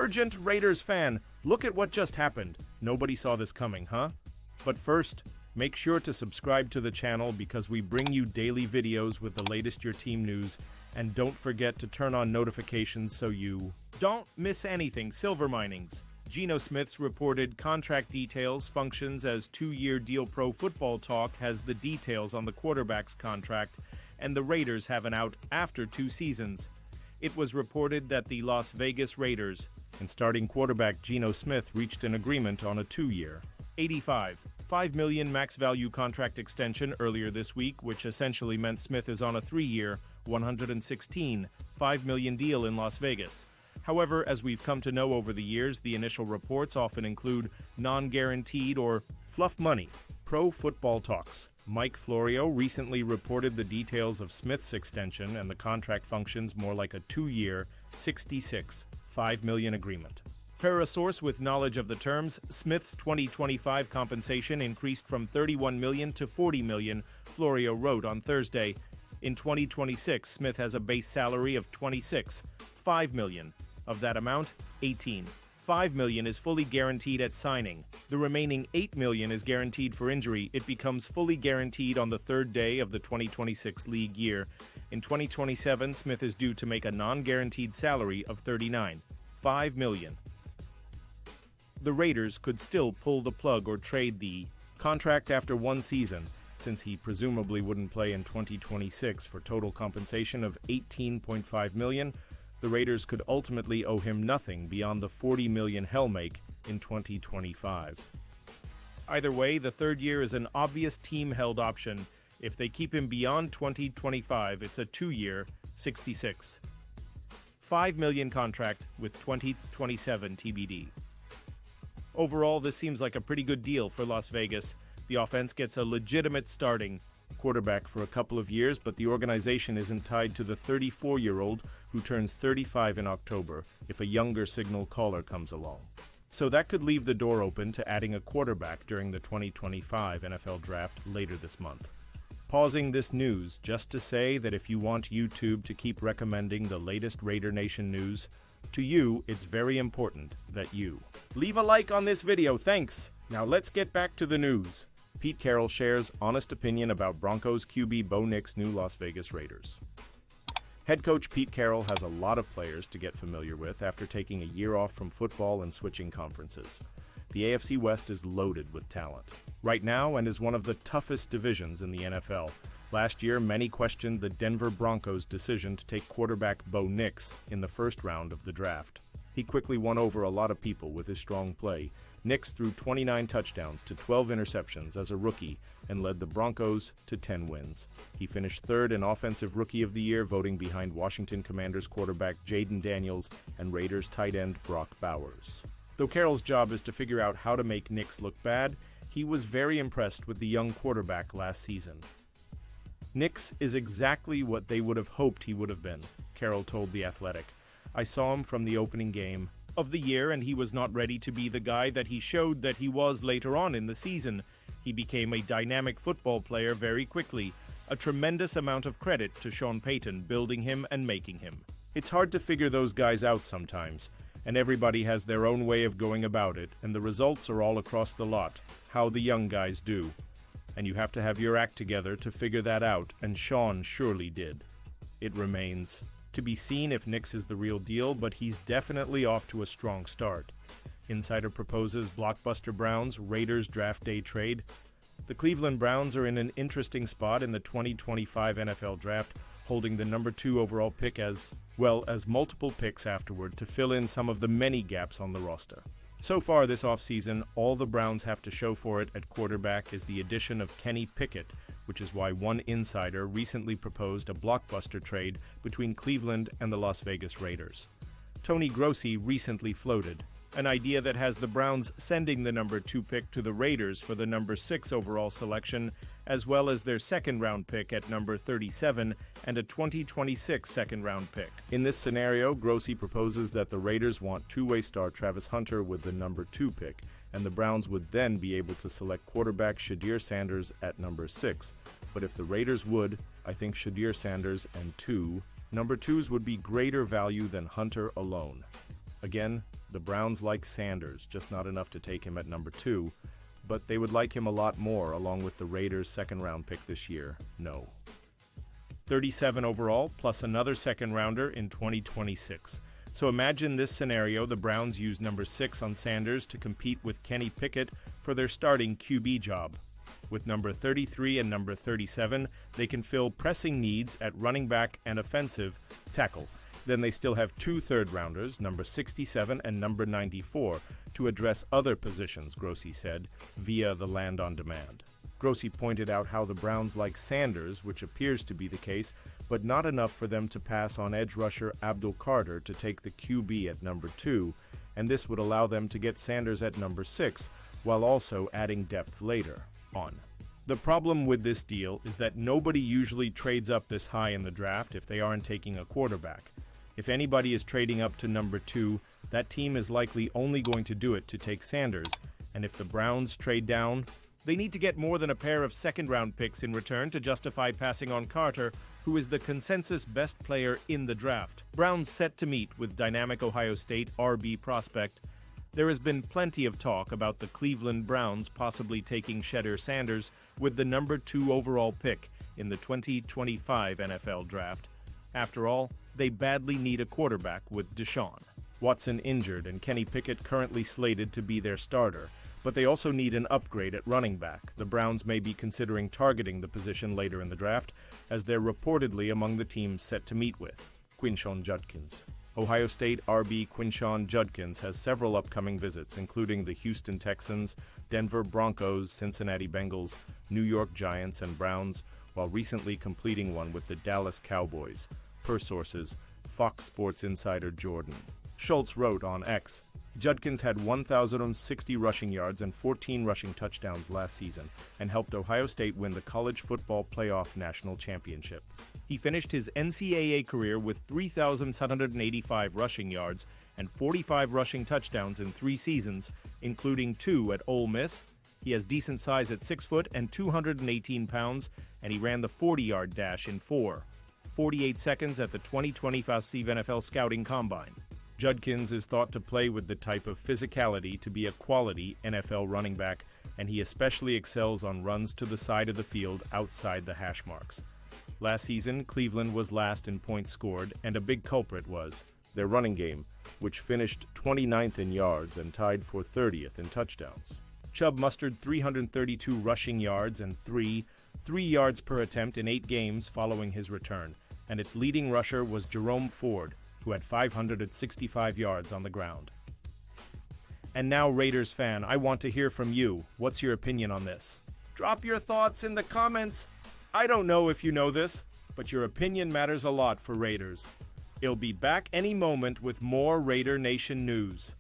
Urgent Raiders fan, look at what just happened. Nobody saw this coming, huh? But first, make sure to subscribe to the channel because we bring you daily videos with the latest your team news, and don't forget to turn on notifications so you don't miss anything. Silver Minings. Geno Smith's reported contract details functions as two-year deal. Pro Football Talk has the details on the quarterback's contract, and the Raiders have an out after 2 seasons. It was reported that the Las Vegas Raiders and starting quarterback Geno Smith reached an agreement on a 2-year, $85.5 million max value contract extension earlier this week, which essentially meant Smith is on a 3-year, $116.5 million deal in Las Vegas. However, as we've come to know over the years, the initial reports often include non-guaranteed or fluff money. Pro Football Talks. Mike Florio recently reported the details of Smith's extension, and the contract functions more like a 2-year, $66.5 million agreement. Per a source with knowledge of the terms, Smith's 2025 compensation increased from $31 million to $40 million, Florio wrote on Thursday. In 2026, Smith has a base salary of $26.5 million. Of that amount, $18.5 million is fully guaranteed at signing. The remaining $8 million is guaranteed for injury. It becomes fully guaranteed on the 3rd day of the 2026 league year. In 2027, Smith is due to make a non-guaranteed salary of $39.5 million. The Raiders could still pull the plug or trade the contract after 1 season, since he presumably wouldn't play in 2026 for total compensation of $18.5 million. The Raiders could ultimately owe him nothing beyond the $40 million hell make in 2025. Either way, the 3rd year is an obvious team-held option. If they keep him beyond 2025, it's a 2-year, $66.5 million contract with 2027 TBD. Overall, this seems like a pretty good deal for Las Vegas. The offense gets a legitimate starting quarterback for a couple of years, but the organization isn't tied to the 34-year-old who turns 35 in October if a younger signal caller comes along. So that could leave the door open to adding a quarterback during the 2025 NFL Draft later this month. Pausing this news just to say that if you want YouTube to keep recommending the latest Raider Nation news to you, it's very important that you leave a like on this video. Thanks! Now let's get back to the news. Pete Carroll shares honest opinion about Broncos QB Bo Nix's new Las Vegas Raiders. Head coach Pete Carroll has a lot of players to get familiar with after taking a year off from football and switching conferences. The AFC West is loaded with talent right now and is one of the toughest divisions in the NFL. Last year, many questioned the Denver Broncos' decision to take quarterback Bo Nix in the 1st round of the draft. He quickly won over a lot of people with his strong play. Nix threw 29 touchdowns to 12 interceptions as a rookie and led the Broncos to 10 wins. He finished 3rd in Offensive Rookie of the Year, voting behind Washington Commanders quarterback Jaden Daniels and Raiders tight end Brock Bowers. Though Carroll's job is to figure out how to make Nix look bad, he was very impressed with the young quarterback last season. Nix is exactly what they would have hoped he would have been, Carroll told The Athletic. I saw him from the opening game of the year, and he was not ready to be the guy that he showed that he was later on in the season. He became a dynamic football player very quickly. A tremendous amount of credit to Sean Payton building him and making him. It's hard to figure those guys out sometimes, and everybody has their own way of going about it, and the results are all across the lot, how the young guys do. And you have to have your act together to figure that out, and Sean surely did. It remains to be seen if Nix is the real deal, but he's definitely off to a strong start. Insider proposes blockbuster Browns Raiders draft day trade. The Cleveland Browns are in an interesting spot in the 2025 NFL Draft, holding the number 2 overall pick as well as multiple picks afterward to fill in some of the many gaps on the roster. So far this offseason, all the Browns have to show for it at quarterback is the addition of Kenny Pickett, which is why one insider recently proposed a blockbuster trade between Cleveland and the Las Vegas Raiders. Tony Grossi recently floated an idea that has the Browns sending the number 2 pick to the Raiders for the number 6 overall selection, as well as their 2nd-round pick at number 37 and a 2026 2nd-round pick. In this scenario, Grossi proposes that the Raiders want two-way star Travis Hunter with the number 2 pick, and the Browns would then be able to select quarterback Shadir Sanders at number 6. But if the Raiders would, I think Shadir Sanders and 2 number 2s would be greater value than Hunter alone. Again, The Browns like Sanders, just not enough to take him at number 2, but they would like him a lot more along with the Raiders' second-round pick this year. No. 37 overall, plus another second-rounder in 2026. So imagine this scenario: the Browns use number 6 on Sanders to compete with Kenny Pickett for their starting QB job. With number 33 and number 37, they can fill pressing needs at running back and offensive tackle. Then they still have 2 third-rounders, number 67 and number 94, to address other positions, Grossi said, via the Land on Demand. Grossi pointed out how the Browns like Sanders, which appears to be the case, but not enough for them to pass on edge rusher Abdul Carter to take the QB at number 2, and this would allow them to get Sanders at number 6, while also adding depth later on. The problem with this deal is that nobody usually trades up this high in the draft if they aren't taking a quarterback. If anybody is trading up to number 2, that team is likely only going to do it to take Sanders, and if the Browns trade down, they need to get more than a pair of second-round picks in return to justify passing on Carter, who is the consensus best player in the draft. Browns set to meet with dynamic Ohio State RB prospect. There has been plenty of talk about the Cleveland Browns possibly taking Shedeur Sanders with the number 2 overall pick in the 2025 NFL Draft. After all, they badly need a quarterback with Deshaun Watson injured and Kenny Pickett currently slated to be their starter, but they also need an upgrade at running back. The Browns may be considering targeting the position later in the draft, as they're reportedly among the teams set to meet with. Quinshon Judkins. Ohio State RB Quinshon Judkins has several upcoming visits, including the Houston Texans, Denver Broncos, Cincinnati Bengals, New York Giants, and Browns, while recently completing one with the Dallas Cowboys, per sources Fox Sports insider Jordan Schultz wrote on X. Judkins had 1,060 rushing yards and 14 rushing touchdowns last season and helped Ohio State win the College Football Playoff National Championship. He finished his NCAA career with 3,785 rushing yards and 45 rushing touchdowns in 3 seasons, including 2 at Ole Miss. He has decent size at 6 foot and 218 pounds, and he ran the 40-yard dash in 48 seconds at the 2025 NFL Scouting Combine. Judkins is thought to play with the type of physicality to be a quality NFL running back, and he especially excels on runs to the side of the field outside the hash marks. Last season, Cleveland was last in points scored, and a big culprit was their running game, which finished 29th in yards and tied for 30th in touchdowns. Chubb mustered 332 rushing yards and 3 yards per attempt in 8 games following his return, and its leading rusher was Jerome Ford, who had 565 yards on the ground. And now, Raiders fan, I want to hear from you. What's your opinion on this? Drop your thoughts in the comments. I don't know if you know this, but your opinion matters a lot for Raiders. It'll be back any moment with more Raider Nation news.